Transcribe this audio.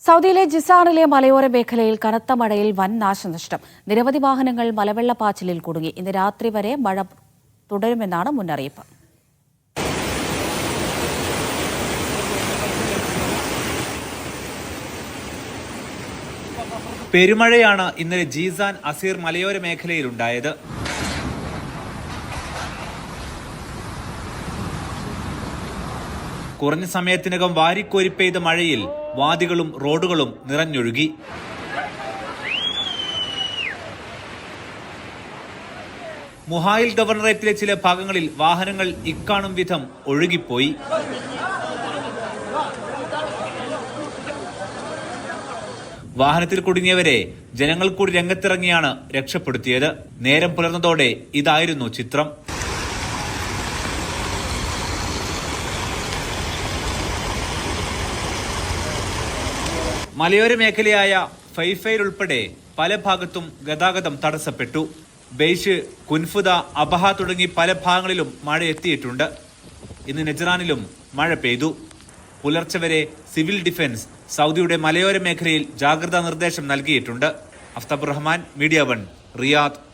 സൗദിയിലെ ജിസാറിലെ മലയോര മേഖലയിൽ കനത്ത മഴയിൽ വൻ നാശനഷ്ടം. നിരവധി വാഹനങ്ങൾ മലവെള്ളപ്പാച്ചിലിൽ കുടുങ്ങി. ഇന്ന് രാത്രി വരെ മഴ തുടരുമെന്നാണ് മുന്നറിയിപ്പ്. പെരുമഴയാണ് ഇന്നലെ ജീസാൻ അസീർ മലയോര മേഖലയിലുണ്ടായത്. കുറഞ്ഞ സമയത്തിനകം വാരിക്കോരി പെയ്ത മഴയിൽ വാദികളും റോഡുകളും നിറഞ്ഞൊഴുകി. മുഹായിൽ ഗവർണറേറ്റിലെ ചില ഭാഗങ്ങളിൽ വാഹനങ്ങൾ ഇക്കാണും വിധം ഒഴുകിപ്പോയി. വാഹനത്തിൽ കുടുങ്ങിയവരെ ജനങ്ങൾ കൂടി രംഗത്തിറങ്ങിയാണ് രക്ഷപ്പെടുത്തിയത്. നേരം പുലർന്നതോടെ ഇതായിരുന്നു ചിത്രം. മലയോര മേഖലയായ ഫൈഫയിൽ ഉൾപ്പെടെ പല ഭാഗത്തും ഗതാഗതം തടസ്സപ്പെട്ടു. ബെയ്ഷ്, കുൻഫുദ, അബഹ തുടങ്ങി പല ഭാഗങ്ങളിലും മഴ എത്തിയിട്ടുണ്ട്. ഇന്ന് നജ്റാനിലും മഴ പെയ്തു. പുലർച്ചെ വരെ സിവിൽ ഡിഫൻസ് സൗദിയുടെ മലയോര മേഖലയിൽ ജാഗ്രതാ നിർദ്ദേശം നൽകിയിട്ടുണ്ട്. Aftab Rahman, media 1, Riyadh.